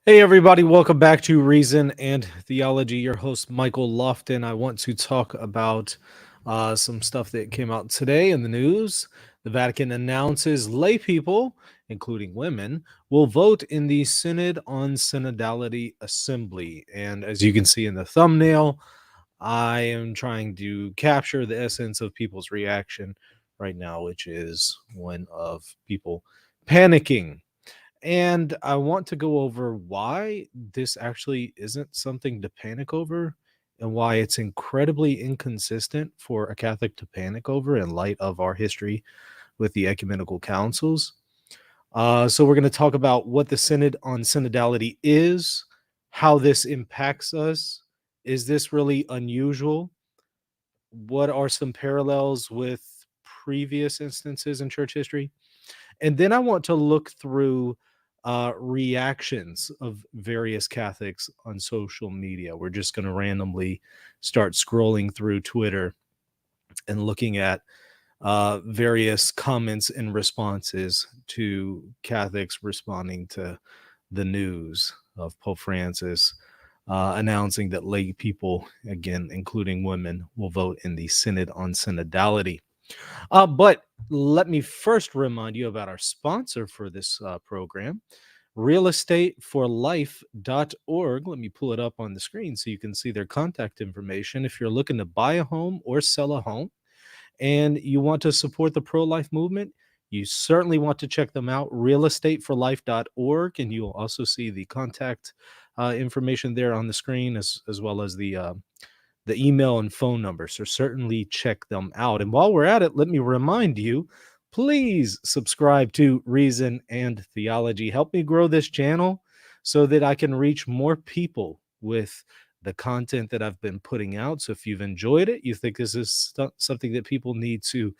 Hey, everybody, welcome back to Reason and Theology. Your host, Michael Lofton. I want to talk about some stuff that came out today in the news. The Vatican announces lay people, including women, will vote in the Synod on Synodality Assembly. And as you can see in the thumbnail, I am trying to capture the essence of people's reaction right now, which is one of people panicking. And I want to go over why this actually isn't something to panic over and why it's incredibly inconsistent for a Catholic to panic over in light of our history with the ecumenical councils. So, we're going to talk about what the Synod on Synodality is, how this impacts us. Is this really unusual? What are some parallels with previous instances in church history? And then I want to look through reactions of various Catholics on social media. We're just going to randomly start scrolling through Twitter and looking at various comments and responses to Catholics responding to the news of Pope Francis announcing that lay people, again, including women, will vote in the Synod on Synodality. But let me first remind you about our sponsor for this program, realestateforlife.org. Let me pull it up on the screen so you can see their contact information. If you're looking to buy a home or sell a home and you want to support the pro-life movement, you certainly want to check them out, realestateforlife.org, and you'll also see the contact information there on the screen as well as the email and phone number. So certainly check them out. And while we're at it, let me remind you, please subscribe to Reason and Theology. Help me grow this channel so that I can reach more people with the content that I've been putting out. So if you've enjoyed it, you think this is something that people need to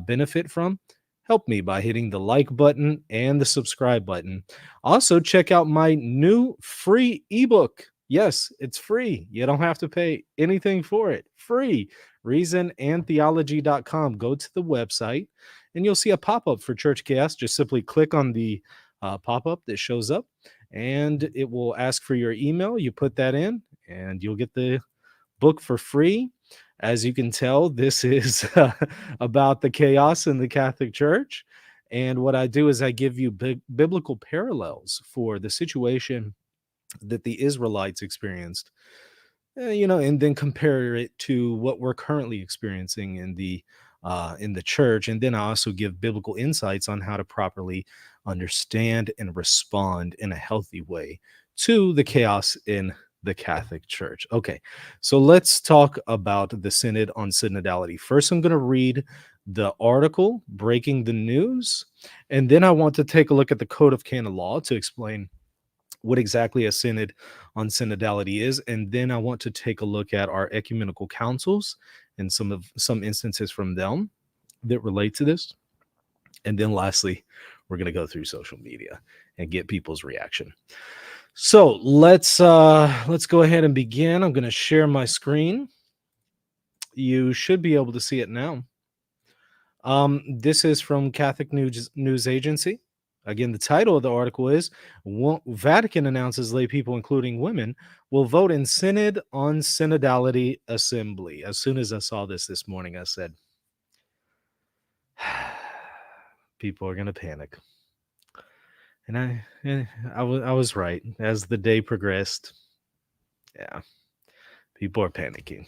benefit from, help me by hitting the like button and the subscribe button. Also, check out my new free ebook. Yes, it's free. You don't have to pay anything for it. Free. Reasonandtheology.com. Go to the website and you'll see a pop-up for Church Chaos. Just simply click on the pop-up that shows up and it will ask for your email. You put that in and you'll get the book for free. As you can tell, this is about the chaos in the Catholic Church. And what I do is I give you biblical parallels for the situation that the Israelites experienced, and then compare it to what we're currently experiencing in the church. And then I also give biblical insights on how to properly understand and respond in a healthy way to the chaos in the Catholic Church. Okay, so let's talk about the Synod on Synodality. First, I'm going to read the article breaking the news, and then I want to take a look at the Code of Canon Law to explain what exactly a synod on synodality is, and then I want to take a look at our ecumenical councils and some instances from them that relate to this. And then lastly, we're going to go through social media and get people's reaction. So let's go ahead and begin. I'm going to share my screen. You should be able to see it now. This is from Catholic News Agency. Again, the title of the article is Vatican announces lay people, including women, will vote in Synod on Synodality Assembly. As soon as I saw this morning, I said, people are going to panic. And I was right. As the day progressed, yeah, people are panicking.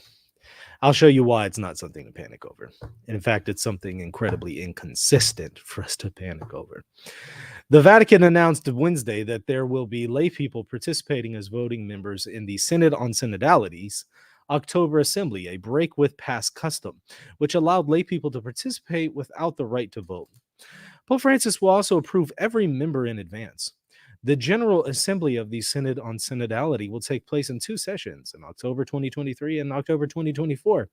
I'll show you why it's not something to panic over. In fact, it's something incredibly inconsistent for us to panic over. The Vatican announced Wednesday that there will be lay people participating as voting members in the Synod on Synodality's October Assembly, a break with past custom, which allowed lay people to participate without the right to vote. Pope Francis will also approve every member in advance. The General Assembly of the Synod on Synodality will take place in two sessions, in October 2023 and October 2024.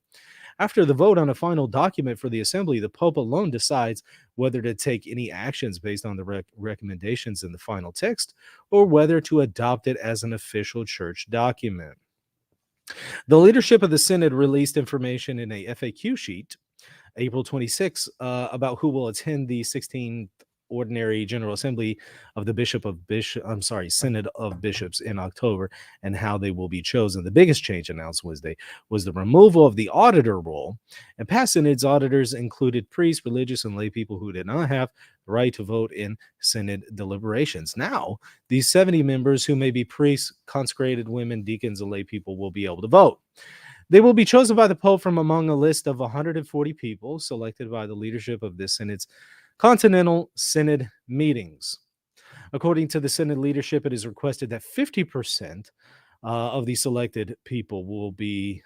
After the vote on a final document for the Assembly, the Pope alone decides whether to take any actions based on the recommendations in the final text or whether to adopt it as an official church document. The leadership of the Synod released information in a FAQ sheet April 26 about who will attend the 16th ordinary General Assembly of the Synod of Bishops in October, and how they will be chosen. The biggest change announced Wednesday was the removal of the auditor role, and past Synod's auditors included priests, religious, and lay people who did not have the right to vote in Synod deliberations. Now, these 70 members, who may be priests, consecrated women, deacons, and lay people, will be able to vote. They will be chosen by the Pope from among a list of 140 people selected by the leadership of this Synod's Continental Synod meetings. According to the Synod leadership, it is requested that 50% of the selected people will be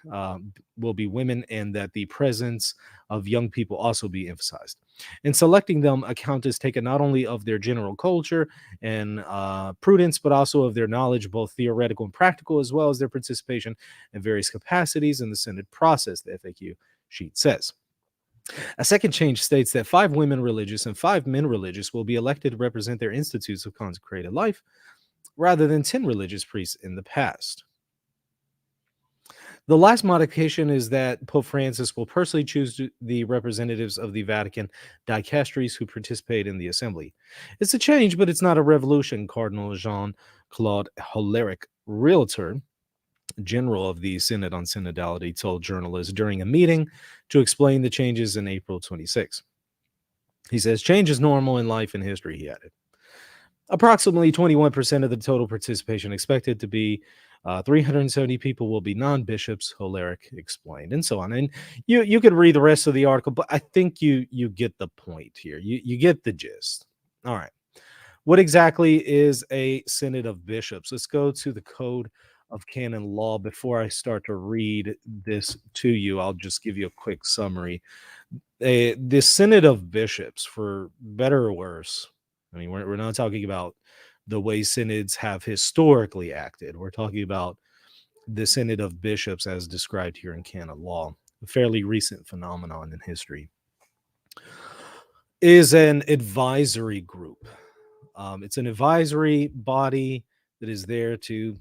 women, and that the presence of young people also be emphasized. In selecting them, account is taken not only of their general culture and prudence, but also of their knowledge, both theoretical and practical, as well as their participation in various capacities in the Synod process, the FAQ sheet says. A second change states that 5 women religious and 5 men religious will be elected to represent their institutes of consecrated life, rather than 10 religious priests in the past. The last modification is that Pope Francis will personally choose the representatives of the Vatican dicasteries who participate in the assembly. It's a change, but it's not a revolution, Cardinal Jean-Claude Hollerich, Realtor General of the Synod on Synodality, told journalists during a meeting to explain the changes in April 26. He says, "Change is normal in life and history," he added. Approximately 21% of the total participation expected to be 370 people will be non-bishops, Hollerich explained, and so on. And you could read the rest of the article, but I think you get the point here. You get the gist. All right. What exactly is a synod of bishops? Let's go to the Code of Canon Law. Before I start to read this to you, I'll just give you a quick summary. The synod of bishops, for better or worse, I mean, we're not talking about the way synods have historically acted. We're talking about the synod of bishops as described here in canon law, a fairly recent phenomenon in history, is an advisory group. It's an advisory body that is there to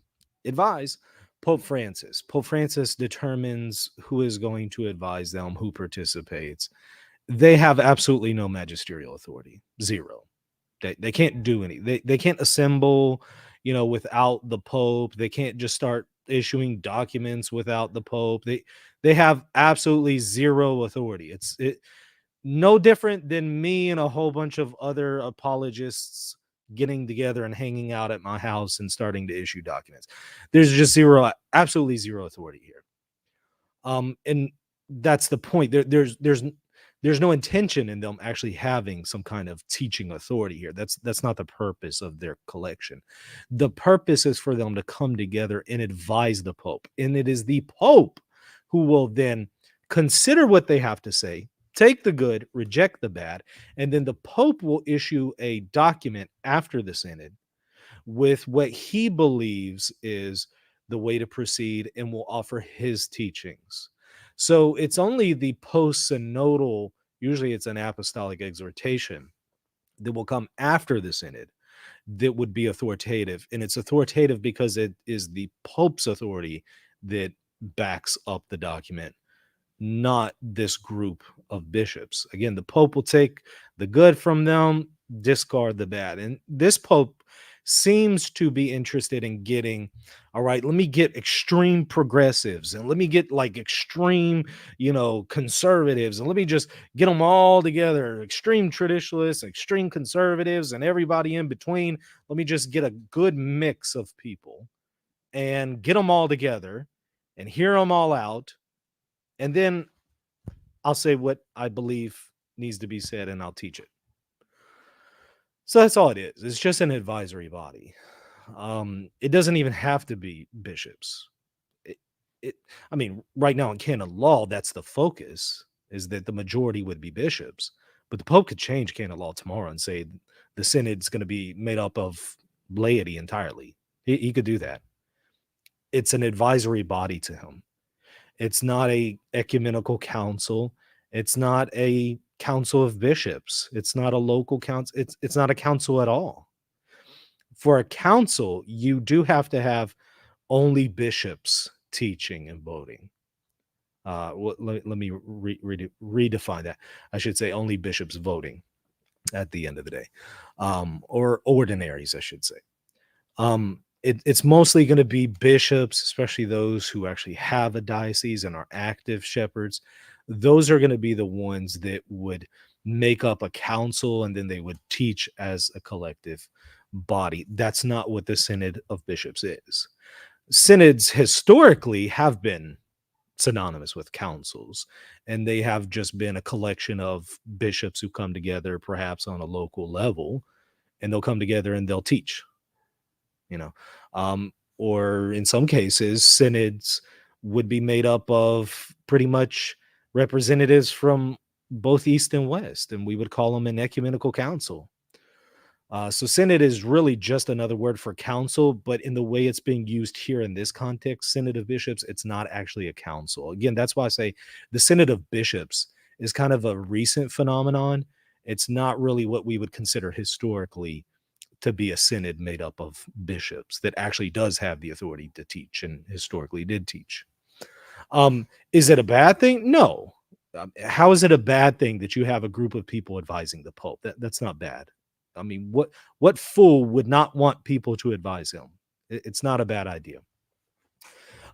advise Pope Francis. Pope Francis determines who is going to advise them, who participates. They have absolutely no magisterial authority, zero. They can't do any. They can't assemble, without the Pope. They can't just start issuing documents without the Pope. They have absolutely zero authority. It's no different than me and a whole bunch of other apologists getting together and hanging out at my house and starting to issue documents. There's just absolutely zero authority here. And that's the point. There's no intention in them actually having some kind of teaching authority here. That's not the purpose of their collection. The purpose is for them to come together and advise the Pope. And it is the Pope who will then consider what they have to say, take the good, reject the bad, and then the Pope will issue a document after the synod with what he believes is the way to proceed and will offer his teachings. So it's only the post-synodal, usually it's an apostolic exhortation, that will come after the synod that would be authoritative. And it's authoritative because it is the Pope's authority that backs up the document, not this group of bishops. Again, the Pope will take the good from them, discard the bad. And this Pope seems to be interested in getting, all right, let me get extreme progressives and let me get like extreme, conservatives, and let me just get them all together, extreme traditionalists, extreme conservatives, and everybody in between. Let me just get a good mix of people and get them all together and hear them all out. And then I'll say what I believe needs to be said and I'll teach it. So that's all it is. It's just an advisory body. It doesn't even have to be bishops. I mean, right now in canon law, that's the focus, is that the majority would be bishops. But the Pope could change canon law tomorrow and say the synod's going to be made up of laity entirely. He could do that. It's an advisory body to him. It's not a ecumenical council. It's not a council of bishops. It's not a local council. It's not a council at all. For a council, you do have to have only bishops teaching and voting. Let me redefine that. I should say only bishops voting. at the end of the day, or ordinaries, I should say. It's mostly going to be bishops, especially those who actually have a diocese and are active shepherds. Those are going to be the ones that would make up a council, and then they would teach as a collective body. That's not what the Synod of Bishops is. Synods historically have been synonymous with councils, and they have just been a collection of bishops who come together, perhaps on a local level, and they'll come together and they'll teach, you know. Or in some cases, synods would be made up of pretty much representatives from both East and West, and we would call them an ecumenical council. So synod is really just another word for council, but in the way it's being used here in this context, Synod of Bishops, it's not actually a council. Again, that's why I say the Synod of Bishops is kind of a recent phenomenon. It's not really what we would consider historically to be a synod made up of bishops that actually does have the authority to teach and historically did teach. Is it a bad thing? No. How is it a bad thing that you have a group of people advising the Pope? That's not bad. I mean, what fool would not want people to advise him? It's not a bad idea.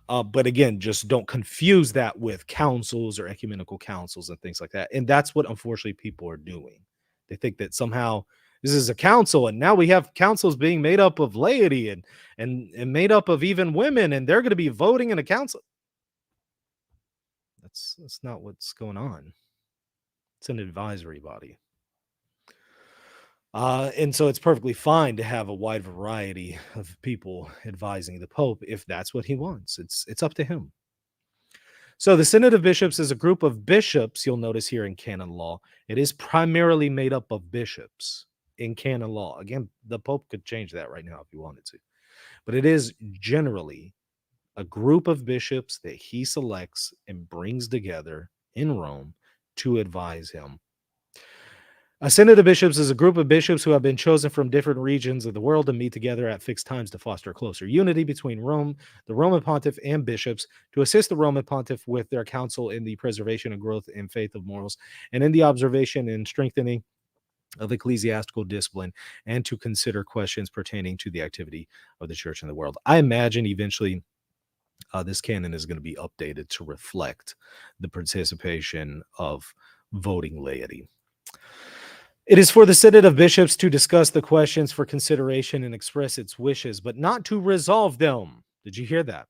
But again, just don't confuse that with councils or ecumenical councils and things like that. And that's what unfortunately people are doing. They think that somehow this is a council, and now we have councils being made up of laity and made up of even women, and they're going to be voting in a council. That's not what's going on. It's an advisory body. And so it's perfectly fine to have a wide variety of people advising the Pope if that's what he wants. It's up to him. So the Synod of Bishops is a group of bishops, you'll notice here in canon law. It is primarily made up of bishops in canon law. Again, the Pope could change that right now if he wanted to. But it is generally a group of bishops that he selects and brings together in Rome to advise him. A Synod of Bishops is a group of bishops who have been chosen from different regions of the world to meet together at fixed times to foster closer unity between Rome, the Roman Pontiff, and bishops, to assist the Roman Pontiff with their counsel in the preservation and growth in faith of morals, and in the observation and strengthening of ecclesiastical discipline, and to consider questions pertaining to the activity of the church in the world. I imagine eventually this canon is going to be updated to reflect the participation of voting laity. It is for the Synod of Bishops to discuss the questions for consideration and express its wishes, but not to resolve them. Did you hear that?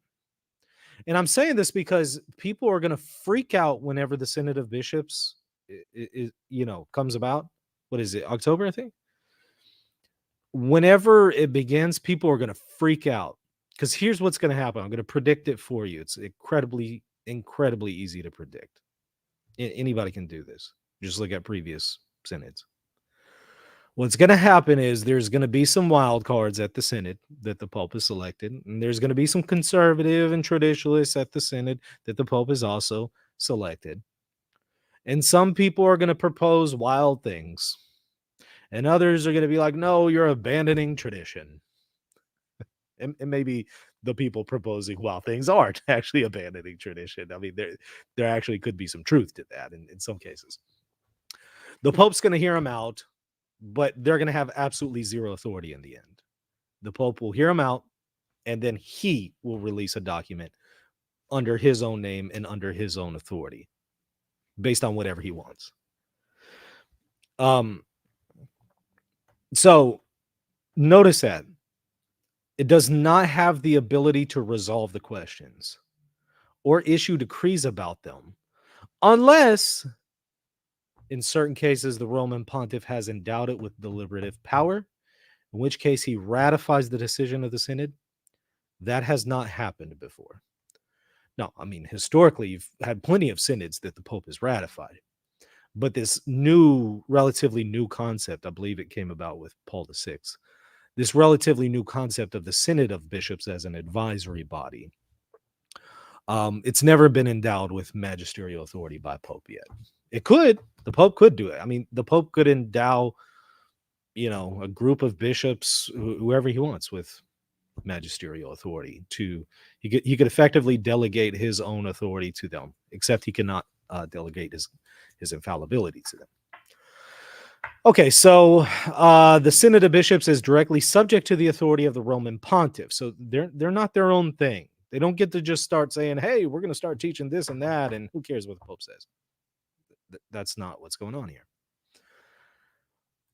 And I'm saying this because people are going to freak out whenever the Synod of Bishops comes about. What is it? October, I think. Whenever it begins, people are going to freak out because here's what's going to happen. I'm going to predict it for you. It's incredibly easy to predict. Anybody can do this. Just look at previous synods. What's going to happen is there's going to be some wild cards at the synod that the Pope has selected, and there's going to be some conservative and traditionalists at the synod that the Pope has also selected. And some people are going to propose wild things, and others are going to be like, no, you're abandoning tradition. And maybe the people proposing wild things aren't actually abandoning tradition. I mean, there actually could be some truth to that in some cases. The Pope's going to hear them out, but they're going to have absolutely zero authority in the end. The Pope will hear them out, and then he will release a document under his own name and under his own authority, based on whatever he wants. So notice that it does not have the ability to resolve the questions or issue decrees about them, unless in certain cases the Roman Pontiff has endowed it with deliberative power, in which case he ratifies the decision of the synod. That has not happened before. Now, I mean, historically, you've had plenty of synods that the Pope has ratified. But this relatively new concept, I believe it came about with Paul VI, this relatively new concept of the Synod of Bishops as an advisory body, it's never been endowed with magisterial authority by Pope yet. It could. The Pope could do it. I mean, the Pope could endow, a group of bishops, whoever he wants, with magisterial authority. He could effectively delegate his own authority to them, except he cannot delegate his infallibility to them. Okay, so the Synod of Bishops is directly subject to the authority of the Roman Pontiff. So they're not their own thing. They don't get to just start saying, "Hey, we're going to start teaching this and that," and who cares what the Pope says. That's not what's going on here.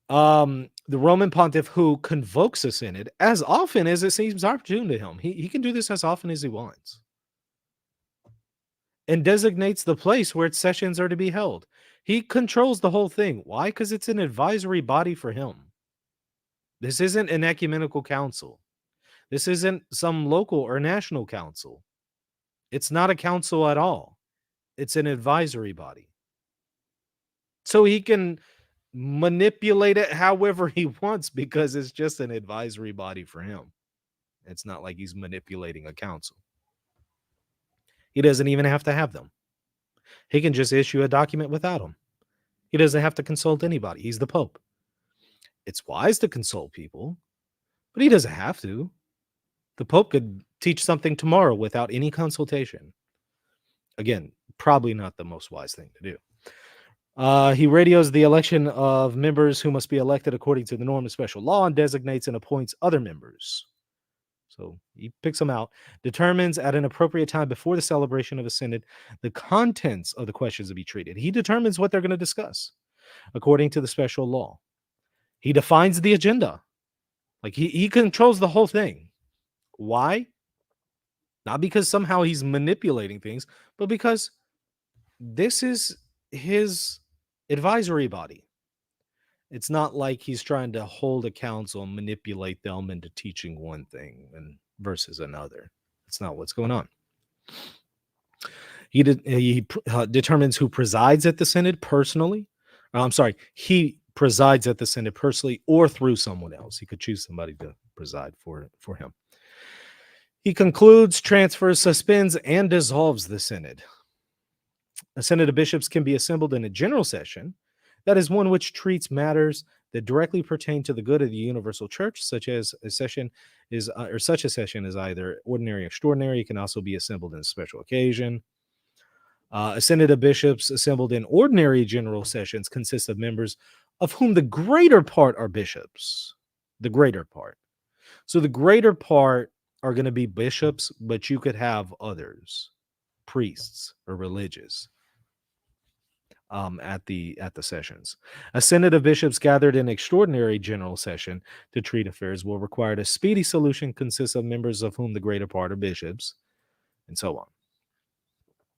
The Roman Pontiff, who convokes a synod as often as it seems opportune to him, he can do this as often as he wants, and designates the place where its sessions are to be held. He controls the whole thing. Why? Because it's an advisory body for him. This isn't an ecumenical council. This isn't some local or national council. It's not a council at all. It's an advisory body. So he can manipulate it however he wants because it's just an advisory body for him. It's not like he's manipulating a council. He doesn't even have to have them. He can just issue a document without them. He doesn't have to consult anybody. He's the Pope. It's wise to consult people, but he doesn't have to. The Pope could teach something tomorrow without any consultation. Again, probably not the most wise thing to do. He radios the election of members who must be elected according to the norm of special law and designates and appoints other members. So he picks them out, determines at an appropriate time before the celebration of a synod the contents of the questions to be treated. He determines what they're going to discuss according to the special law. He defines the agenda. Like he controls the whole thing. Why? Not because somehow he's manipulating things, but because this is his advisory body. It's not like he's trying to hold a council and manipulate them into teaching one thing and versus another. That's not what's going on. He determines who presides at the synod personally. He presides at the synod personally or through someone else. He could choose somebody to preside for him. He concludes, transfers, suspends, and dissolves the synod. A synod of bishops can be assembled in a general session, that is one which treats matters that directly pertain to the good of the universal church, such as a session is, or such a session is either ordinary or extraordinary. It can also be assembled in a special occasion. A synod of bishops assembled in ordinary general sessions consists of members of whom the greater part are bishops. The greater part. So the greater part are going to be bishops, but you could have others, priests or religious. At the sessions. A synod of bishops gathered in extraordinary general session to treat affairs will require a speedy solution consists of members of whom the greater part are bishops, and so on.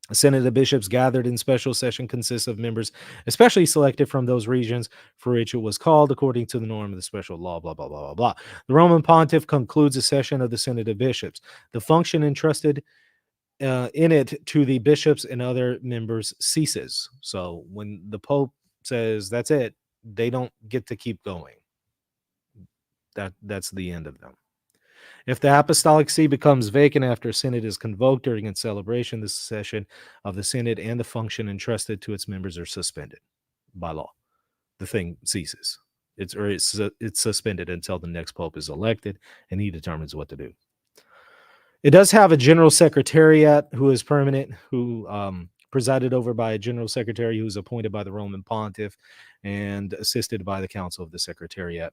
A synod of bishops gathered in special session consists of members especially selected from those regions for which it was called according to the norm of the special law, blah, blah, blah, blah, blah. The Roman Pontiff concludes a session of the synod of bishops. The function entrusted in it to the bishops and other members ceases. So when the Pope says that's it, they don't get to keep going. That's the end of them. If the apostolic see becomes vacant after a synod is convoked during its celebration, the session of the synod and the function entrusted to its members are suspended by law. The thing ceases. It's suspended until the next Pope is elected and he determines what to do. It does have a general secretariat who is permanent, who presided over by a general secretary who's appointed by the Roman Pontiff and assisted by the Council of the Secretariat.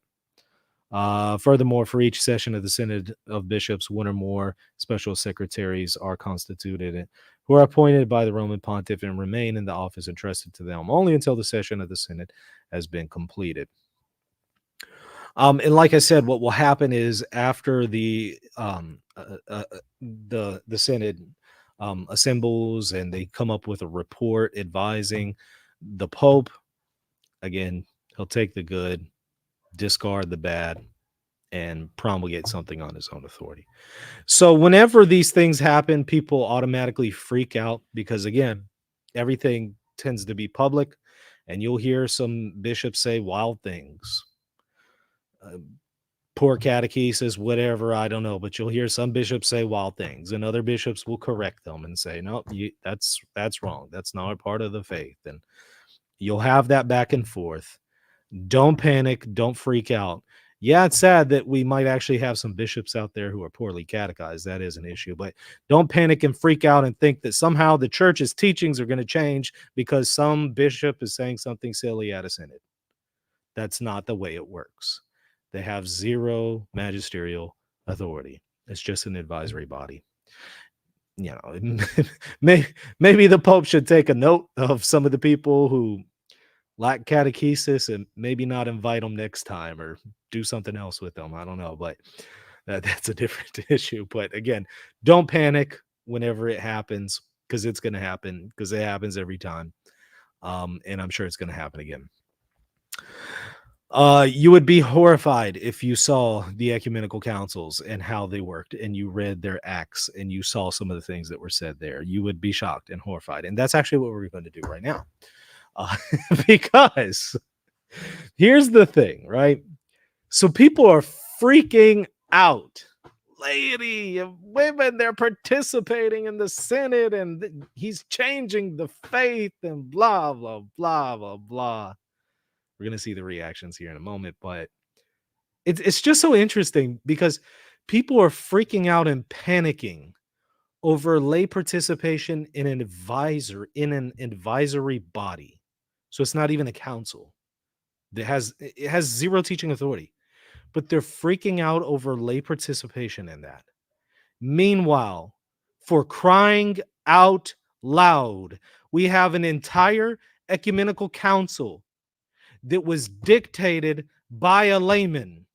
Furthermore, for each session of the Synod of Bishops, one or more special secretaries are constituted who are appointed by the Roman Pontiff and remain in the office entrusted to them only until the session of the Synod has been completed. And like I said, what will happen is after the synod assembles and they come up with a report advising the Pope, again, he'll take the good, discard the bad, and promulgate something on his own authority. So whenever these things happen, people automatically freak out because, again, everything tends to be public, and you'll hear some bishops say wild things. Poor catechesis, whatever, I don't know, but you'll hear some bishops say wild things, and other bishops will correct them and say, no, that's wrong. That's not a part of the faith. And you'll have that back and forth. Don't panic. Don't freak out. Yeah, it's sad that we might actually have some bishops out there who are poorly catechized. That is an issue, but don't panic and freak out and think that somehow the church's teachings are going to change because some bishop is saying something silly at a synod. That's not the way it works. They have zero magisterial authority. It's just an advisory body. You know, maybe the Pope should take a note of some of the people who lack catechesis and maybe not invite them next time or do something else with them. I don't know, but that's a different issue. But again, don't panic whenever it happens, because it's going to happen, because it happens every time. And I'm sure it's going to happen again. You would be horrified if you saw the ecumenical councils and how they worked, and you read their acts and you saw some of the things that were said there. You would be shocked and horrified. And that's actually what we're going to do right now. Uh, because here's the thing, right? So people are freaking out. Laity of women, they're participating in the Synod, and he's changing the faith, and blah, blah, blah, blah, blah. We're going to see the reactions here in a moment, but it's just so interesting because people are freaking out and panicking over lay participation in an advisory body. So it's not even a council. It has zero teaching authority, but they're freaking out over lay participation in that. Meanwhile, for crying out loud, we have an entire ecumenical council that was dictated by a layman.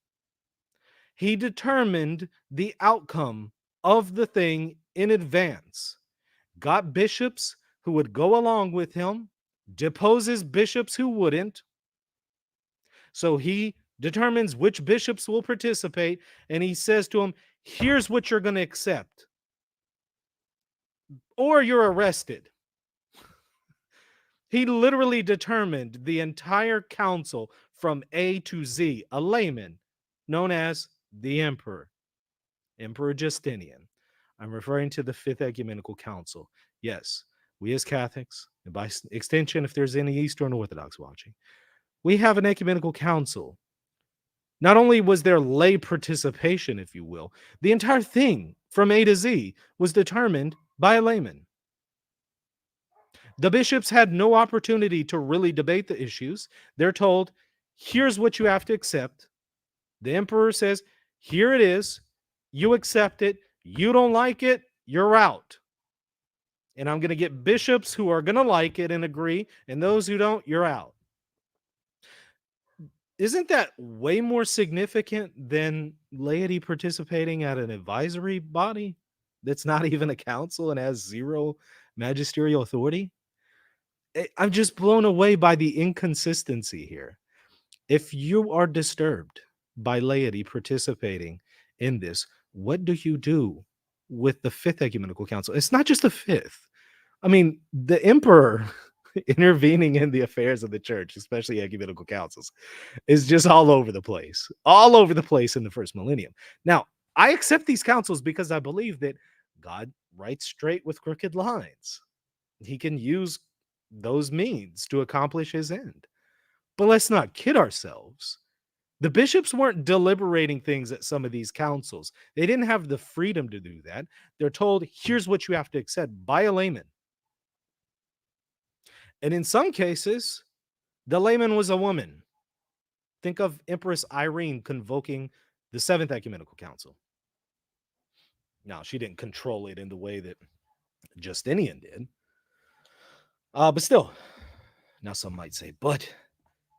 He determined the outcome of the thing in advance, got bishops who would go along with him, deposes bishops who wouldn't. So he determines which bishops will participate, and he says to them, here's what you're going to accept, or you're arrested. He literally determined the entire council from A to Z, a layman known as the Emperor Justinian. I'm referring to the Fifth Ecumenical Council. Yes, we as Catholics, and by extension, if there's any Eastern Orthodox watching, we have an ecumenical council. Not only was there lay participation, if you will, the entire thing from A to Z was determined by a layman. The bishops had no opportunity to really debate the issues. They're told, here's what you have to accept. The emperor says, here it is. You accept it. You don't like it, you're out. And I'm going to get bishops who are going to like it and agree, and those who don't, you're out. Isn't that way more significant than laity participating at an advisory body that's not even a council and has zero magisterial authority? I'm just blown away by the inconsistency here. If you are disturbed by laity participating in this, what do you do with the Fifth Ecumenical Council? It's not just the Fifth. I mean, the emperor intervening in the affairs of the church, especially ecumenical councils, is just all over the place in the first millennium. Now, I accept these councils because I believe that God writes straight with crooked lines. He can use those means to accomplish his end. But let's not kid ourselves. The bishops weren't deliberating things at some of these councils. They didn't have the freedom to do that. They're told, here's what you have to accept by a layman. And in some cases, the layman was a woman. Think of Empress Irene convoking the Seventh Ecumenical Council. Now, she didn't control it in the way that Justinian did. But still, now some might say, but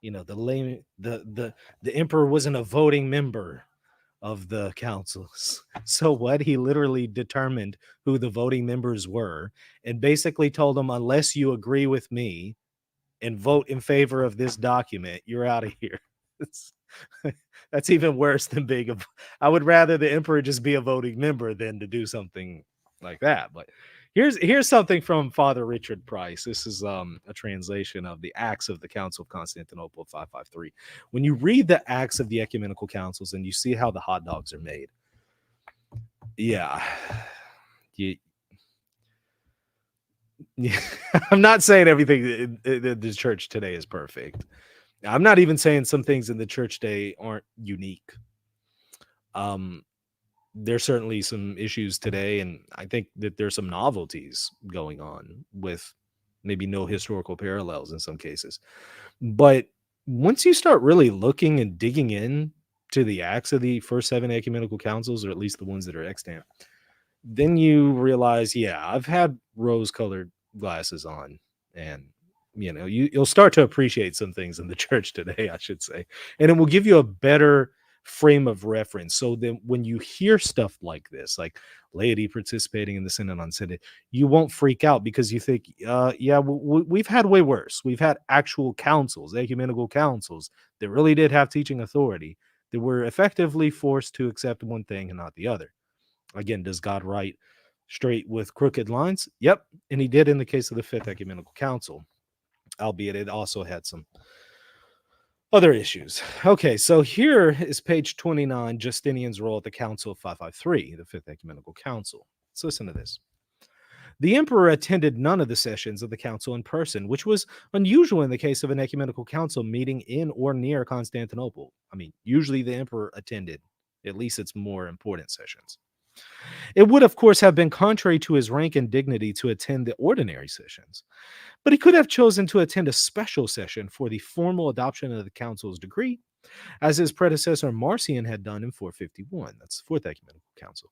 the layman, the emperor wasn't a voting member of the councils. So what? He literally determined who the voting members were and basically told them, unless you agree with me and vote in favor of this document, you're out of here. That's even worse than being I would rather the emperor just be a voting member than to do something like that. But here's something from Father Richard Price. This is a translation of the Acts of the Council of Constantinople 553. When you read the Acts of the Ecumenical Councils and you see how the hot dogs are made, yeah, I'm not saying everything in the church today is perfect. I'm not even saying some things in the church today aren't unique. There's certainly some issues today, and I think that there's some novelties going on with maybe no historical parallels in some cases. But once you start really looking and digging in to the acts of the first 7 ecumenical councils, or at least the ones that are extant, then you realize, yeah, I've had rose-colored glasses on, and you'll start to appreciate some things in the church today, I should say, and it will give you a better frame of reference. So then, when you hear stuff like this, like laity participating in the Synod on Sunday, you won't freak out because you think, yeah, we've had way worse. We've had actual councils, ecumenical councils that really did have teaching authority that were effectively forced to accept one thing and not the other. Again, does God write straight with crooked lines? Yep. And he did in the case of the Fifth Ecumenical Council, albeit it also had some other issues. Okay, so here is page 29, Justinian's role at the Council of 553, the Fifth Ecumenical Council. Let's listen to this. The emperor attended none of the sessions of the council in person, which was unusual in the case of an ecumenical council meeting in or near Constantinople. I mean, usually the emperor attended at least its more important sessions. It would, of course, have been contrary to his rank and dignity to attend the ordinary sessions, but he could have chosen to attend a special session for the formal adoption of the council's decree, as his predecessor Marcion had done in 451. That's the Fourth Ecumenical Council.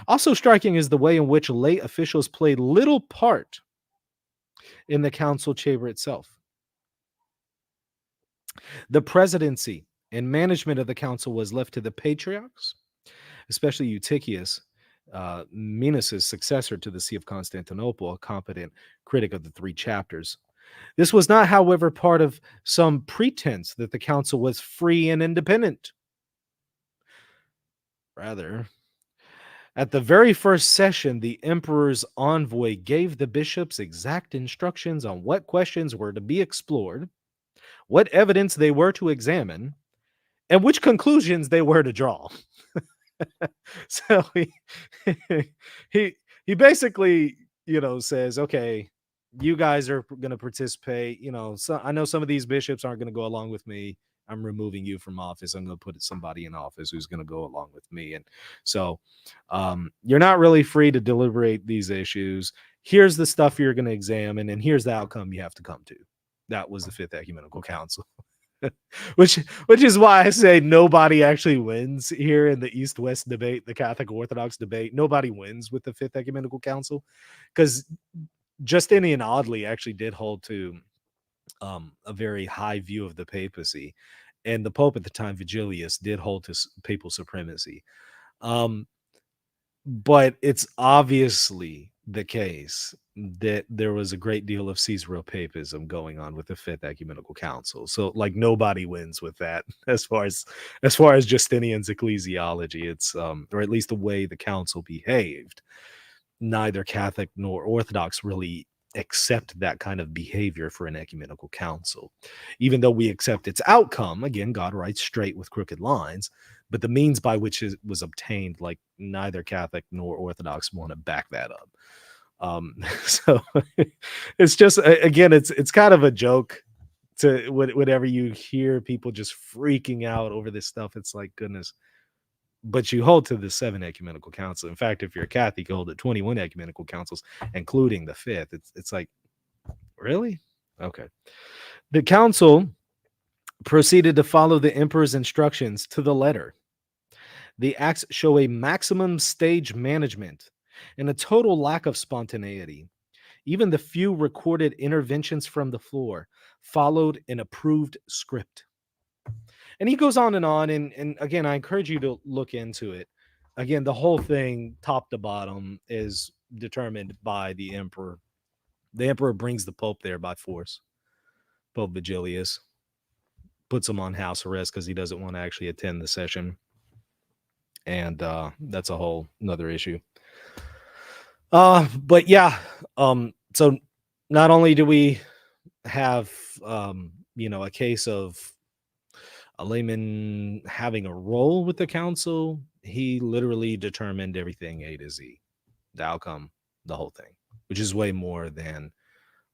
Also striking is the way in which lay officials played little part in the council chamber itself. The presidency and management of the council was left to the patriarchs, especially Eutychius, Minos' successor to the See of Constantinople, a competent critic of the 3 chapters. This was not, however, part of some pretense that the council was free and independent. Rather, at the very first session, the emperor's envoy gave the bishops exact instructions on what questions were to be explored, what evidence they were to examine, and which conclusions they were to draw. So he basically, says, okay, you guys are going to participate. So I know some of these bishops aren't going to go along with me. I'm removing you from office. I'm going to put somebody in office who's going to go along with me. And so you're not really free to deliberate these issues. Here's the stuff you're going to examine, and here's the outcome you have to come to. That was the Fifth Ecumenical Council. which is why I say nobody actually wins here in the East-West debate, the Catholic Orthodox debate. Nobody wins with the Fifth Ecumenical Council, because Justinian oddly actually did hold to a very high view of the papacy, and the Pope at the time, Vigilius, did hold to papal supremacy. But it's obviously the case that there was a great deal of Caesaropapism going on with the Fifth Ecumenical Council. So, like, nobody wins with that as far as Justinian's ecclesiology. It's or at least the way the council behaved. Neither Catholic nor Orthodox really accept that kind of behavior for an ecumenical council, even though we accept its outcome. Again, God writes straight with crooked lines, but the means by which it was obtained, like, neither Catholic nor Orthodox want to back that up. So it's just, again, it's kind of a joke to whenever you hear people just freaking out over this stuff. It's like, goodness. But you hold to the 7 ecumenical councils. In fact, if you're a Catholic, you hold to 21 ecumenical councils, including the 5th. It's like, really? Okay. The council proceeded to follow the emperor's instructions to the letter. The acts show a maximum stage management and a total lack of spontaneity. Even the few recorded interventions from the floor followed an approved script. And he goes on, and again, I encourage you to look into it. Again, the whole thing, top to bottom, is determined by the emperor. The emperor brings the Pope there by force. Pope Vigilius puts him on house arrest because he doesn't want to actually attend the session. And that's a whole another issue. But yeah, so not only do we have a case of a layman having a role with the council, he literally determined everything A to Z, the outcome, the whole thing, which is way more than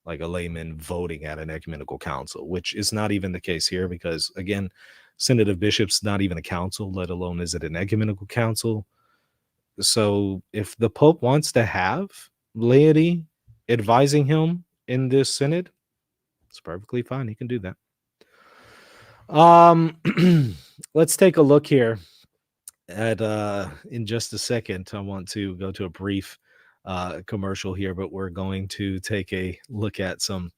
like a layman voting at an ecumenical council, which is not even the case here because, again, Synod of Bishops, not even a council, let alone is it an ecumenical council. So if the Pope wants to have laity advising him in this synod, it's perfectly fine. He can do that. Let's take a look here at in just a second. I want to go to a brief commercial here, but we're going to take a look at some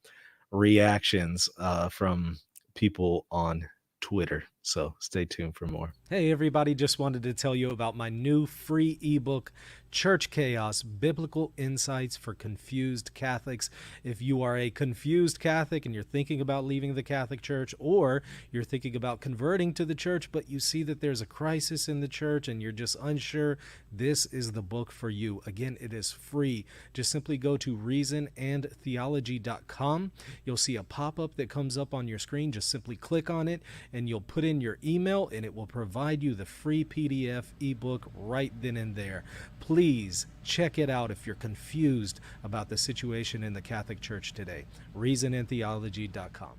reactions from people on Twitter. So stay tuned for more. Hey, everybody, just wanted to tell you about my new free ebook, Church Chaos Biblical Insights for Confused Catholics. If you are a confused Catholic and you're thinking about leaving the Catholic Church, or you're thinking about converting to the church, but you see that there's a crisis in the church and you're just unsure, this is the book for you. Again, it is free. Just simply go to reasonandtheology.com. You'll see a pop-up that comes up on your screen. Just simply click on it and you'll put in your email and it will provide you the free PDF ebook right then and there. Please check it out if you're confused about the situation in the Catholic Church today. reasonandtheology.com.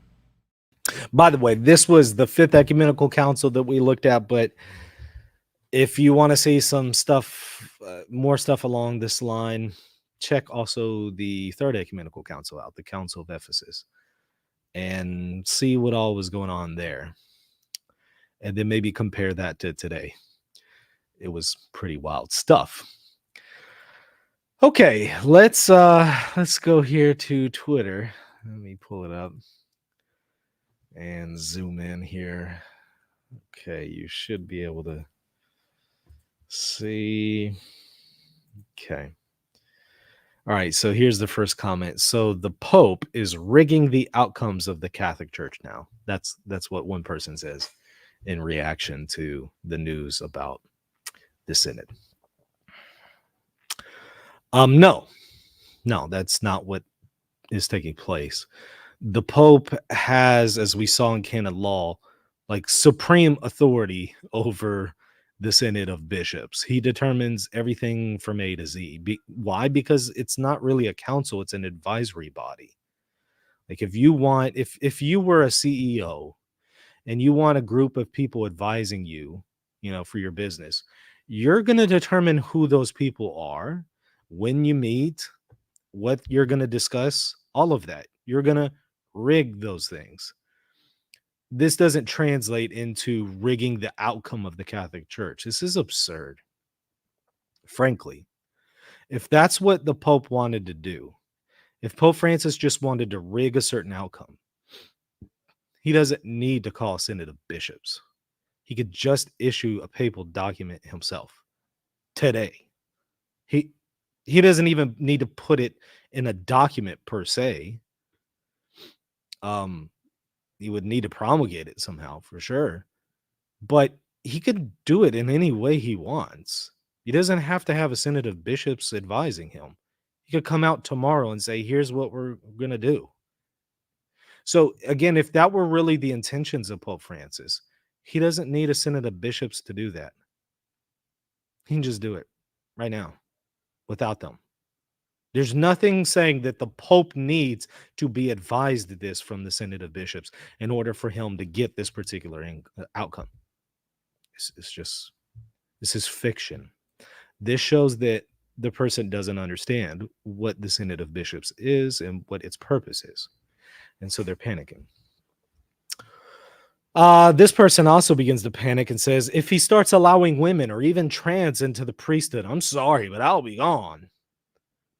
By the way, this was the Fifth Ecumenical Council that we looked at, but if you want to see some stuff, more stuff along this line, check also the Third Ecumenical Council out, the Council of Ephesus, and see what all was going on there. And then maybe compare that to today. It was pretty wild stuff. Okay, let's go here to Twitter. Let me pull it up and zoom in here. Okay, you should be able to see. Okay. All right, so here's the first comment. So the Pope is rigging the outcomes of the Catholic Church now. That's what one person says in reaction to the news about the Synod. No, that's not what is taking place. The Pope has, as we saw in canon law, like supreme authority over the Synod of bishops. He determines everything from A to Z. Why? Because it's not really a council, it's an advisory body. Like if you were a CEO and you want a group of people advising you, for your business, you're going to determine who those people are, when you meet, what you're going to discuss, all of that. You're going to rig those things. This doesn't translate into rigging the outcome of the Catholic Church. This is absurd. Frankly, if that's what the Pope wanted to do, if Pope Francis just wanted to rig a certain outcome, he doesn't need to call a Synod of bishops. He could just issue a papal document himself today. He doesn't even need to put it in a document per se. He would need to promulgate it somehow for sure, but he could do it in any way he wants. He doesn't have to have a Synod of bishops advising him. He could come out tomorrow and say, here's what we're going to do. So again, if that were really the intentions of Pope Francis, he doesn't need a Synod of bishops to do that. He can just do it right now without them. There's nothing saying that the Pope needs to be advised of this from the Synod of bishops in order for him to get this particular outcome. This is fiction. This shows that the person doesn't understand what the Synod of bishops is and what its purpose is. And so they're panicking. This person also begins to panic and says, if he starts allowing women or even trans into the priesthood, I'm sorry, but I'll be gone.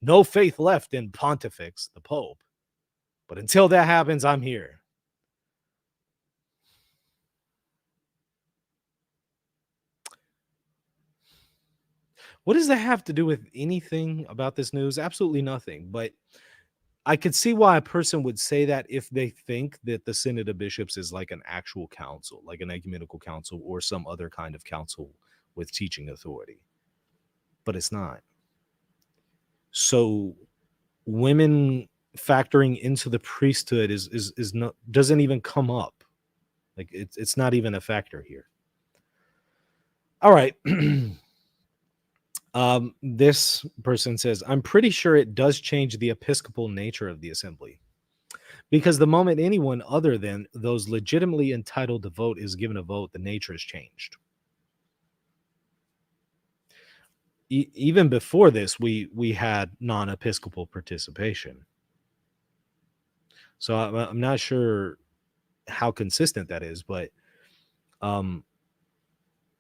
No faith left in Pontifex, the Pope. But until that happens, I'm here. What does that have to do with anything about this news? Absolutely nothing. But I could see why a person would say that if they think that the Synod of Bishops is like an actual council, like an ecumenical council or some other kind of council with teaching authority. But it's not. So women factoring into the priesthood is not, doesn't even come up. Like it's not even a factor here. All right. This person says, I'm pretty sure it does change the episcopal nature of the assembly, because the moment anyone other than those legitimately entitled to vote is given a vote, the nature is changed. Even before this, we had non-episcopal participation. So I'm not sure how consistent that is, but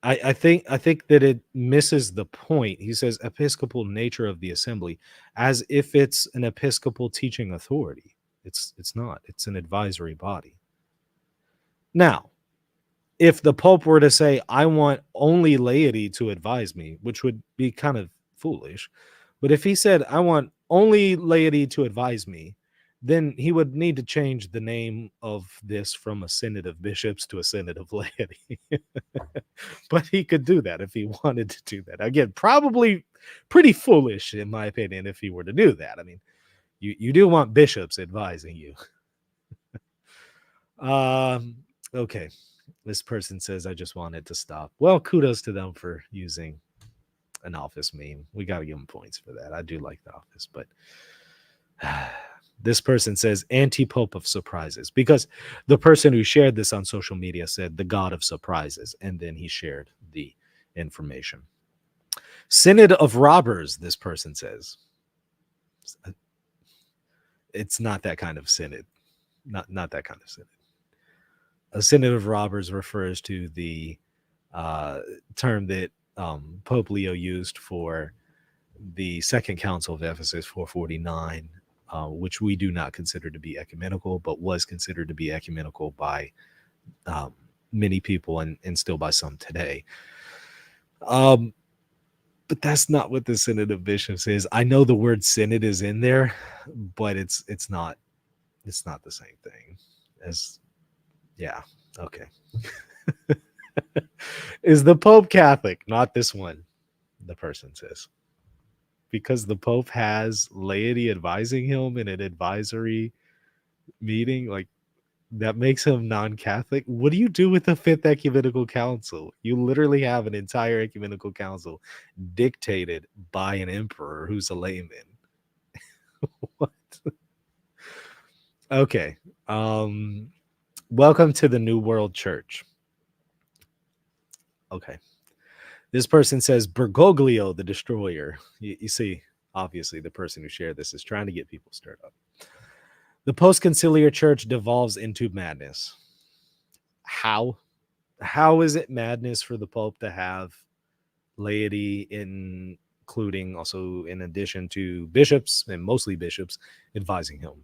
I think that it misses the point. He says episcopal nature of the assembly, as if it's an episcopal teaching authority. It's not. It's an advisory body. Now, if the Pope were to say, I want only laity to advise me, which would be kind of foolish, but if he said, I want only laity to advise me, then he would need to change the name of this from a synod of bishops to a synod of laity. But he could do that if he wanted to do that. Again, probably pretty foolish, in my opinion, if he were to do that. I mean, you do want bishops advising you. Okay. This person says, I just want it to stop. Well, kudos to them for using an office meme. We got to give them points for that. I do like the office, but this person says anti-pope of surprises, because the person who shared this on social media said the god of surprises, and then he shared the information. Synod of robbers, this person says. It's not that kind of synod. Not that kind of synod. A synod of robbers refers to the term that Pope Leo used for the Second Council of Ephesus 449, which we do not consider to be ecumenical, but was considered to be ecumenical by many people and still by some today. But that's not what the Synod of Bishops is. I know the word synod is in there, but it's not the same thing as. Yeah. Okay. Is the Pope Catholic? Not this one, the person says. Because the Pope has laity advising him in an advisory meeting, like, that makes him non-Catholic. What do you do with the Fifth Ecumenical Council? You literally have an entire ecumenical council dictated by an emperor who's a layman. What? Okay. Welcome to the New World Church. Okay. This person says Bergoglio, the destroyer. You see, obviously, the person who shared this is trying to get people stirred up. The post-conciliar church devolves into madness. How? How is it madness for the Pope to have laity, including also, in addition to bishops, and mostly bishops, advising him?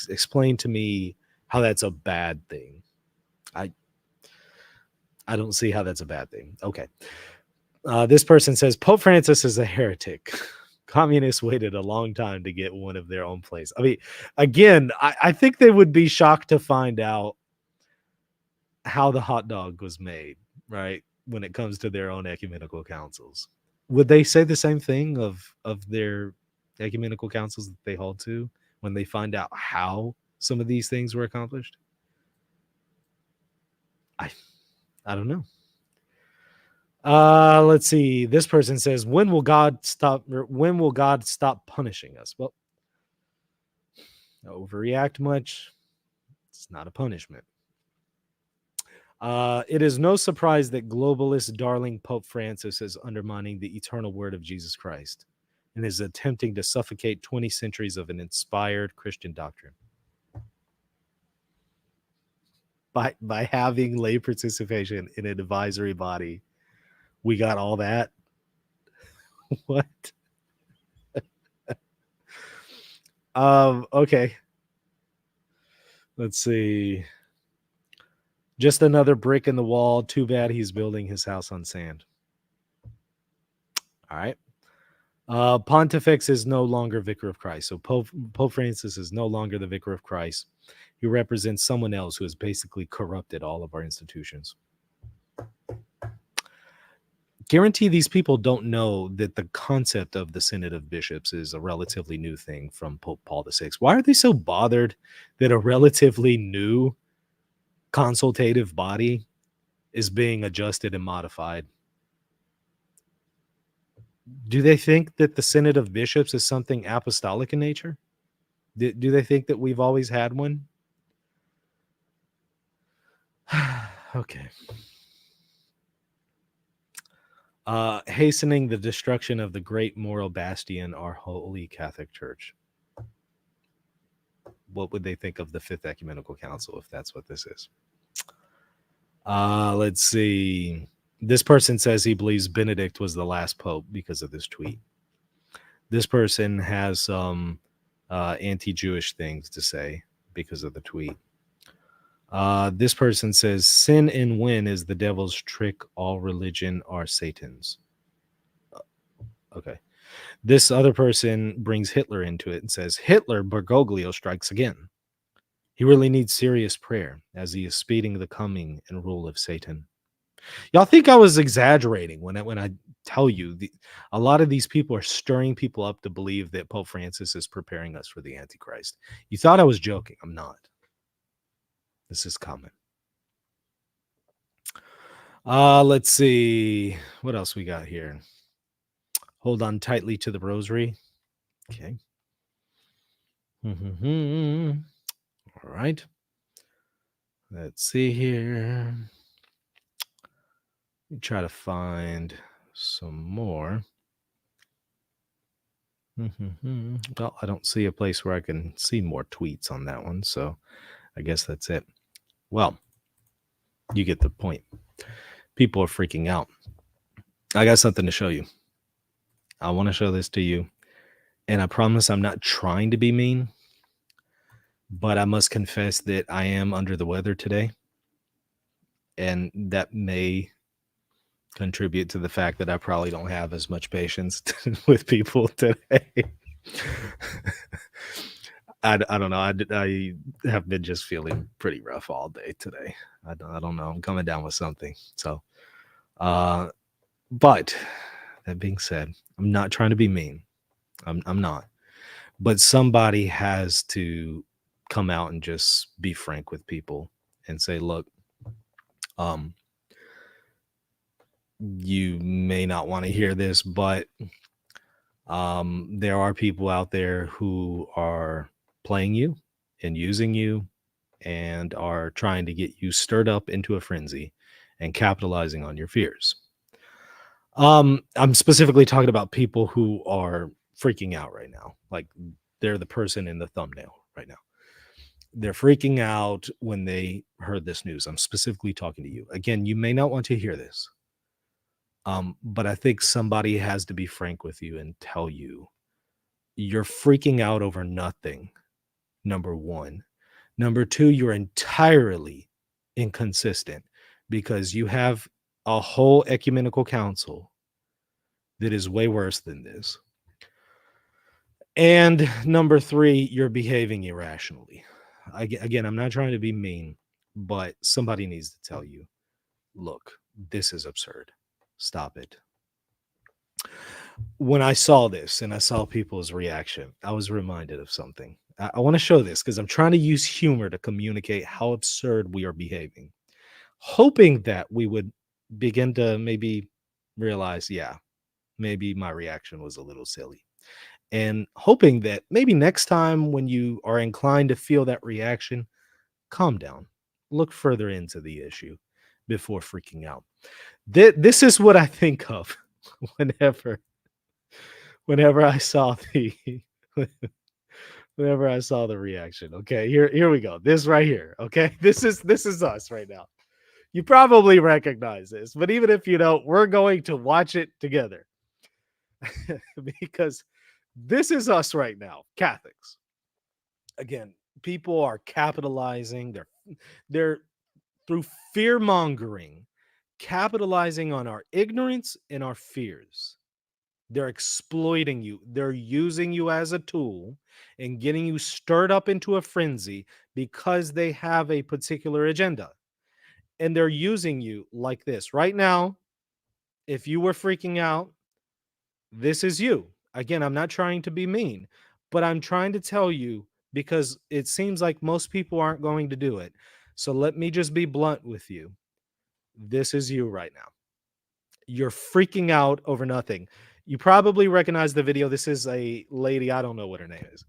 Explain to me how that's a bad thing. I don't see how that's a bad thing. Okay. This person says Pope Francis is a heretic. Communists waited a long time to get one of their own place. I mean, again, I think they would be shocked to find out how the hot dog was made, right? When it comes to their own ecumenical councils. Would they say the same thing of their ecumenical councils that they hold to when they find out how some of these things were accomplished? I don't know. Let's see. This person says, when will God stop punishing us? Well, overreact much, it's not a punishment. It is no surprise that globalist darling Pope Francis is undermining the eternal word of Jesus Christ and is attempting to suffocate 20 centuries of an inspired Christian doctrine. By having lay participation in an advisory body, we got all that. What? Okay. Let's see. Just another brick in the wall. Too bad he's building his house on sand. All right. Pontifex is no longer vicar of Christ. So Pope Francis is no longer the vicar of Christ. He represents someone else who has basically corrupted all of our institutions. Guarantee these people don't know that the concept of the Synod of Bishops is a relatively new thing from Pope Paul VI. Why are they so bothered that a relatively new consultative body is being adjusted and modified? Do they think that the Synod of Bishops is something apostolic in nature? Do they think that we've always had one? Okay. Hastening the destruction of the great moral bastion, our holy Catholic Church. what would they think of the Fifth Ecumenical Council if that's what this is? Let's see. This person says he believes Benedict was the last pope because of this tweet. This person has some anti-Jewish things to say because of the tweet. This person says sin and win is the devil's trick. All religion are Satan's. Okay. This other person brings Hitler into it and says Hitler Bergoglio strikes again. He really needs serious prayer as he is speeding the coming and rule of Satan. Y'all think I was exaggerating when I tell you a lot of these people are stirring people up to believe that Pope Francis is preparing us for the Antichrist. You thought I was joking. I'm not. This is common. Let's see. What else we got here? Hold on tightly to the rosary. Okay. All right. Let's see here. Let me try to find some more. Well, I don't see a place where I can see more tweets on that one, so I guess that's it. Well, you get the point. People are freaking out. I got something to show you. I want to show this to you, and I promise I'm not trying to be mean, but I must confess that I am under the weather today, and that may contribute to the fact that I probably don't have as much patience with people today. I don't know. I have been just feeling pretty rough all day today. I don't know. I'm coming down with something. So, but that being said, I'm not trying to be mean. I'm not. But somebody has to come out and just be frank with people and say, look, you may not want to hear this, but there are people out there who are playing you and using you and are trying to get you stirred up into a frenzy and capitalizing on your fears. I'm specifically talking about people who are freaking out right now. Like they're the person in the thumbnail right now. They're freaking out when they heard this news. I'm specifically talking to you. Again, you may not want to hear this. But I think somebody has to be frank with you and tell you you're freaking out over nothing. Number one. Number two, you're entirely inconsistent because you have a whole ecumenical council that is way worse than this. And number three, you're behaving irrationally. Again, I'm not trying to be mean, but somebody needs to tell you, look, this is absurd. Stop it. When I saw this and I saw people's reaction, I was reminded of something. I want to show this because I'm trying to use humor to communicate how absurd we are behaving, hoping that we would begin to maybe realize, yeah, maybe my reaction was a little silly. And hoping that maybe next time when you are inclined to feel that reaction, calm down, look further into the issue before freaking out. This is what I think of whenever I saw the whenever I saw the reaction. Okay, here we go. This right here. Okay, this is us right now. You probably recognize this, but even if you don't, we're going to watch it together because this is us right now, Catholics. Again, people are capitalizing. They're through fear mongering, capitalizing on our ignorance and our fears. They're exploiting you. They're using you as a tool and getting you stirred up into a frenzy because they have a particular agenda. And they're using you like this. Right now, if you were freaking out, this is you. Again, I'm not trying to be mean, but I'm trying to tell you because it seems like most people aren't going to do it. So let me just be blunt with you. This is you right now. You're freaking out over nothing. You probably recognize the video. This is a lady. I don't know what her name is,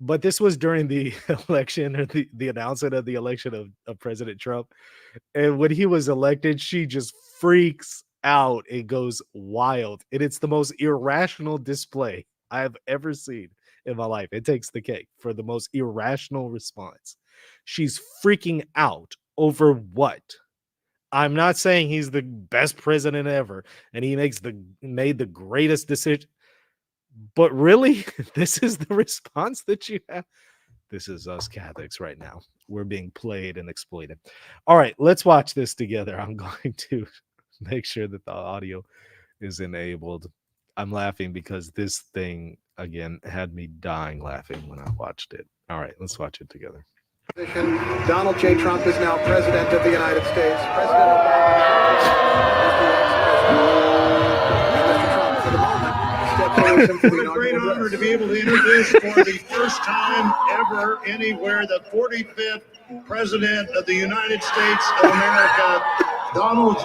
but this was during the election or the announcement of the election of President Trump. And when he was elected, she just freaks out. It goes wild. And it's the most irrational display I have ever seen. in my life. It takes the cake for the most irrational response. She's freaking out over what? I'm not saying he's the best president ever and he made the greatest decision. But really, this is the response that you have? This is us Catholics right now. We're being played and exploited. All right, let's watch this together. I'm going to make sure that the audio is enabled. I'm laughing because this thing, again, had me dying laughing when I watched it. All right, let's watch it together. Donald J. Trump is now president of the United States. President Obama is the ex-president. And Mr. Trump, for the moment, steps forward for the What a great inaugural honor address. to be able to introduce for the first time ever anywhere the 45th President of the United States of America, Donald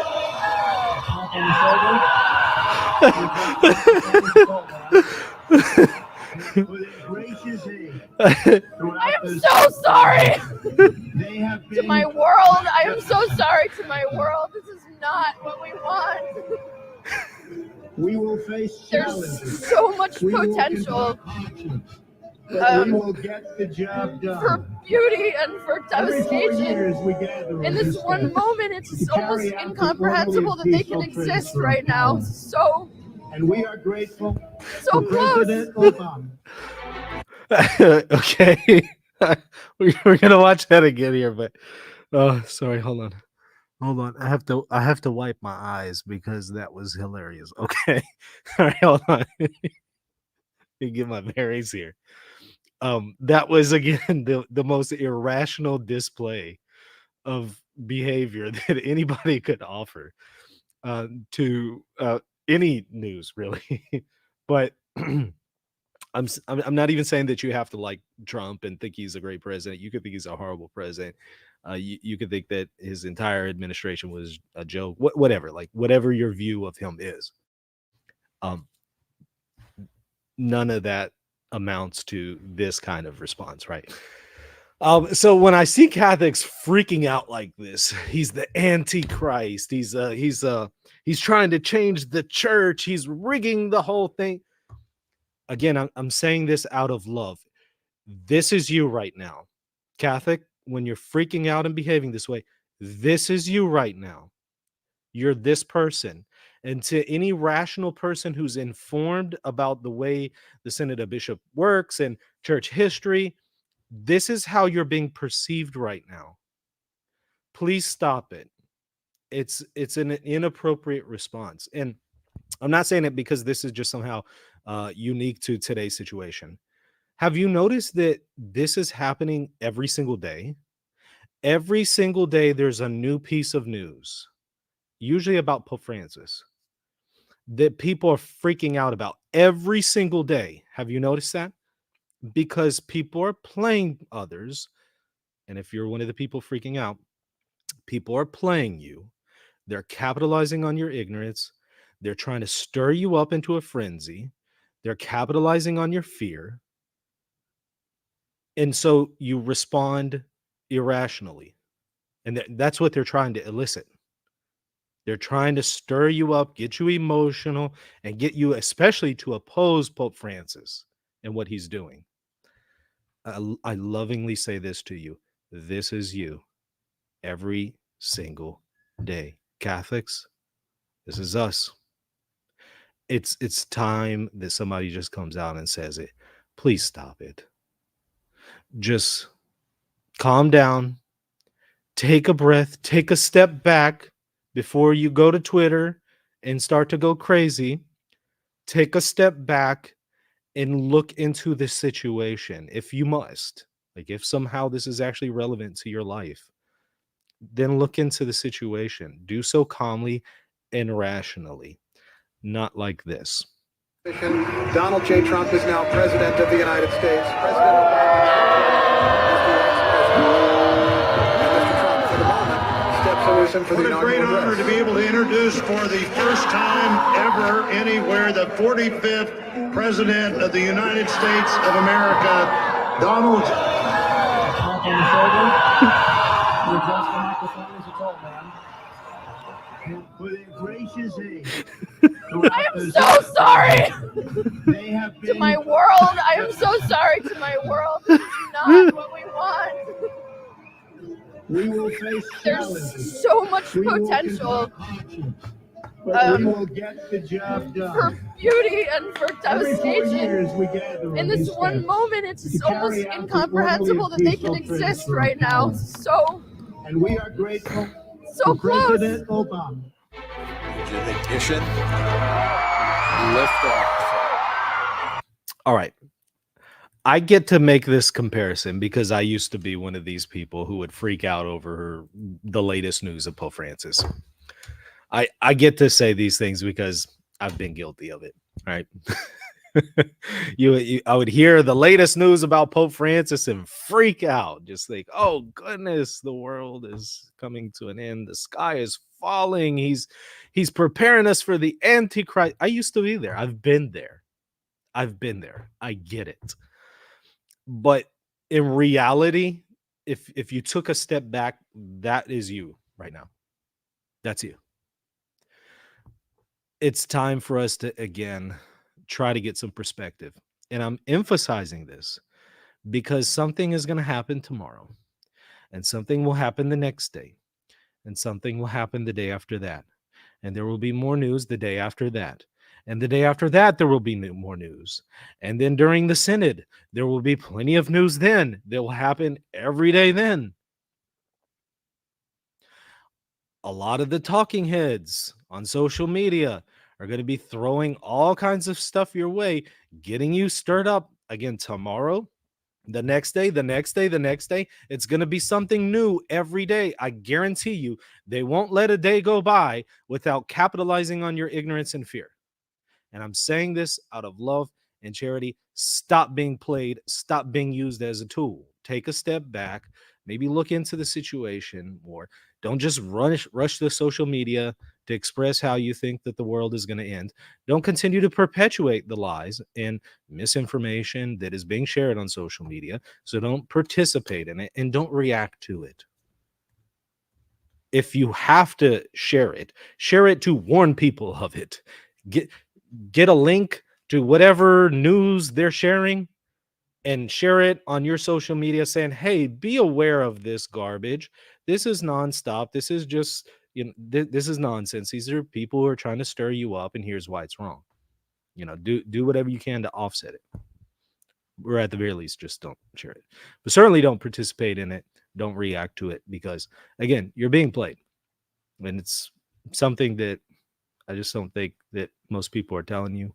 I am so sorry to my world. I am so sorry to my world. This is not what we want. We will face challenges. There's so much potential we will get the job done. for beauty and for Every 4 devastation. years we gather In this one moment, it's just almost incomprehensible that they can exist right now. So and we are grateful so to close. President Obama. Okay. We're gonna watch that again here, but oh, sorry, hold on. I have to wipe my eyes because that was hilarious. Okay. All right, hold on. Let me get my bearings here. That was again the most irrational display of behavior that anybody could offer to any news, really. But I'm not even saying that you have to like Trump and think he's a great president. You could think he's a horrible president. You could think that his entire administration was a joke. Whatever, like whatever your view of him is. None of that amounts to this kind of response, right? So when I see Catholics freaking out like this, he's the Antichrist. He's trying to change the church. He's rigging the whole thing. Again, I'm saying this out of love. This is you right now, Catholic. When you're freaking out and behaving this way, this is you right now. You're this person. And to any rational person who's informed about the way the Synod of Bishop works and church history, this is how you're being perceived right now. Please stop it. It's an inappropriate response. And I'm not saying it because this is just somehow unique to today's situation. Have you noticed that this is happening every single day? Every single day, there's a new piece of news, usually about Pope Francis, that people are freaking out about every single day. Have you noticed that? Because people are playing others. And if you're one of the people freaking out, people are playing you. They're capitalizing on your ignorance. They're trying to stir you up into a frenzy. They're capitalizing on your fear. And so you respond irrationally. And that's what they're trying to elicit. They're trying to stir you up, get you emotional, and get you especially to oppose Pope Francis and what he's doing. I lovingly say this to you. This is you every single day. Catholics, this is us. It's time that somebody just comes out and says it. Please stop it. Just calm down. Take a breath. Take a step back before you go to Twitter and start to go crazy. Take a step back and look into the situation if you must. Like if somehow this is actually relevant to your life, then look into the situation. Do so calmly and rationally, not like this. Donald J. Trump is now president of the United States. President Obama is the ex-president. And Mr. Trump, for the moment, steps forward for the What a great inaugural honor address. to be able to introduce for the first time ever anywhere the 45th President of the United States of America, Donald. Tap on the shoulder. You adjust the microphone as you talk, man. And with a gracious aid. I am so sorry They have been To my world, I am so sorry to my world. This is not what we want. We will face challenges. There's so much We will potential confront hardships, but we will get the job done. for beauty and for Every 4 devastation. years we gather In on this these one steps moment, it's to almost carry out this incomprehensible that they can orderly and peaceful exist transfer of right now. power. So And we are grateful so to close. President Obama. Ignition. Lift off. All right. I get to make this comparison because I used to be one of these people who would freak out over the latest news of Pope Francis. I get to say these things because I've been guilty of it, right? I would hear the latest news about Pope Francis and freak out, just think, oh goodness, the world is coming to an end. The sky is falling. He's preparing us for the Antichrist. I used to be there. I've been there. I get it. But in reality, if you took a step back, that is you right now. That's you. It's time for us to, again, try to get some perspective. And I'm emphasizing this because something is going to happen tomorrow, and something will happen the next day, and something will happen the day after that. And there will be more news the day after that. And the day after that, there will be more news. And then during the Synod, there will be plenty of news then. That will happen every day then. A lot of the talking heads on social media are going to be throwing all kinds of stuff your way, getting you stirred up again tomorrow, the next day, the next day, the next day. It's going to be something new every day. I guarantee you, they won't let a day go by without capitalizing on your ignorance and fear. And I'm saying this out of love and charity. Stop being played. Stop being used as a tool. Take a step back. Maybe look into the situation more. Don't just rush to social media to express how you think that the world is going to end. Don't continue to perpetuate the lies and misinformation that is being shared on social media. So don't participate in it and don't react to it. If you have to share it to warn people of it. Get a link to whatever news they're sharing and share it on your social media saying, hey, be aware of this garbage. This is nonstop. This is just, this is nonsense. These are people who are trying to stir you up, and here's why it's wrong. Do whatever you can to offset it. Or at the very least, just don't share it. But certainly don't participate in it. Don't react to it because, again, you're being played. And it's something that I just don't think that most people are telling you.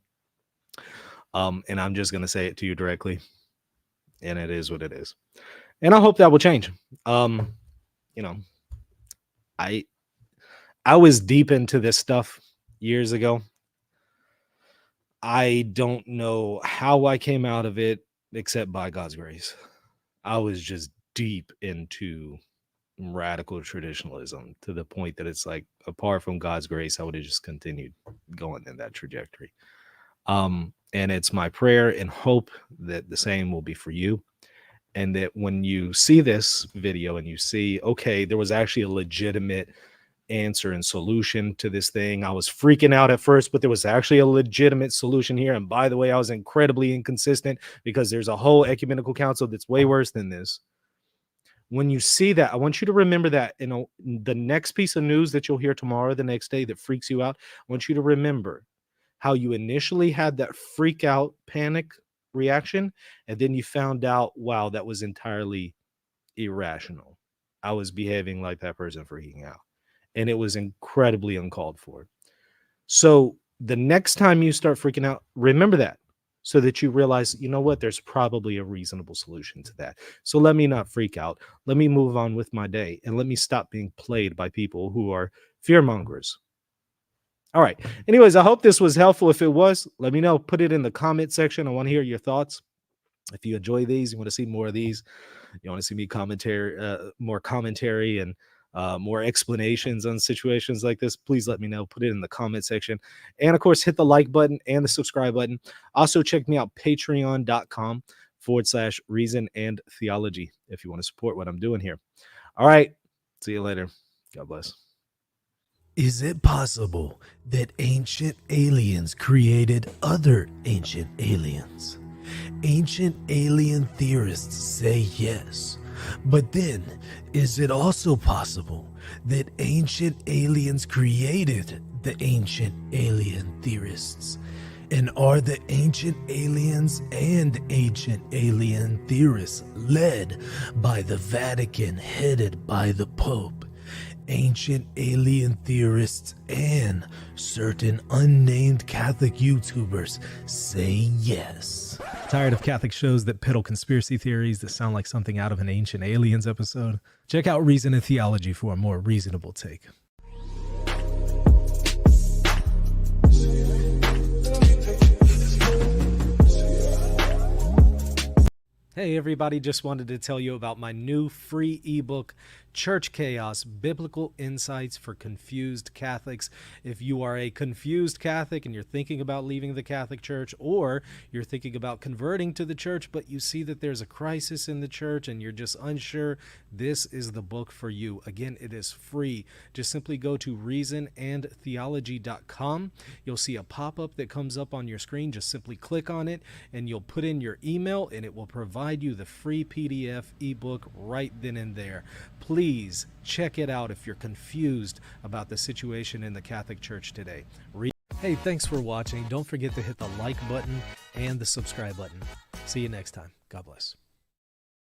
And I'm just going to say it to you directly. And it is what it is. And I hope that will change. I was deep into this stuff years ago. I don't know how I came out of it except by God's grace. I was just deep into radical traditionalism to the point that it's like, apart from God's grace, I would have just continued going in that trajectory. And it's my prayer and hope that the same will be for you. And that when you see this video and you see, okay, there was actually a legitimate answer and solution to this thing. I was freaking out at first, but there was actually a legitimate solution here. And by the way, I was incredibly inconsistent because there's a whole ecumenical council that's way worse than this. When you see that, I want you to remember that the next piece of news that you'll hear tomorrow, the next day, that freaks you out. I want you to remember how you initially had that freak out panic reaction, and then you found out, wow, that was entirely irrational. I was behaving like that person freaking out, and it was incredibly uncalled for. So the next time you start freaking out, remember that, so that you realize, you know what, there's probably a reasonable solution to that. So let me not freak out. Let me move on with my day, and let me stop being played by people who are fear mongers. All right. Anyways, I hope this was helpful. If it was, let me know. Put it in the comment section. I want to hear your thoughts. If you enjoy these, you want to see more of these, you want to see me more commentary and more explanations on situations like this, please let me know. Put it in the comment section. And of course, hit the like button and the subscribe button. Also, check me out, patreon.com/reason and theology, if you want to support what I'm doing here. All right. See you later. God bless. Is it possible that ancient aliens created other ancient aliens? Ancient alien theorists say yes. But then, is it also possible that ancient aliens created the ancient alien theorists? And are the ancient aliens and ancient alien theorists led by the Vatican, headed by the Pope? Ancient alien theorists and certain unnamed Catholic YouTubers say yes. Tired of Catholic shows that peddle conspiracy theories that sound like something out of an Ancient Aliens episode? Check out Reason and Theology for a more reasonable take. Hey everybody, just wanted to tell you about my new free ebook, Church Chaos, Biblical Insights for Confused Catholics. If you are a confused Catholic and you're thinking about leaving the Catholic Church, or you're thinking about converting to the church, but you see that there's a crisis in the church and you're just unsure, this is the book for you. Again, it is free. Just simply go to reasonandtheology.com. You'll see a pop-up that comes up on your screen. Just simply click on it and you'll put in your email and it will provide you the free PDF ebook right then and there. Please check it out if you're confused about the situation in the Catholic Church today. Hey, thanks for watching. Don't forget to hit the like button and the subscribe button. See you next time. God bless.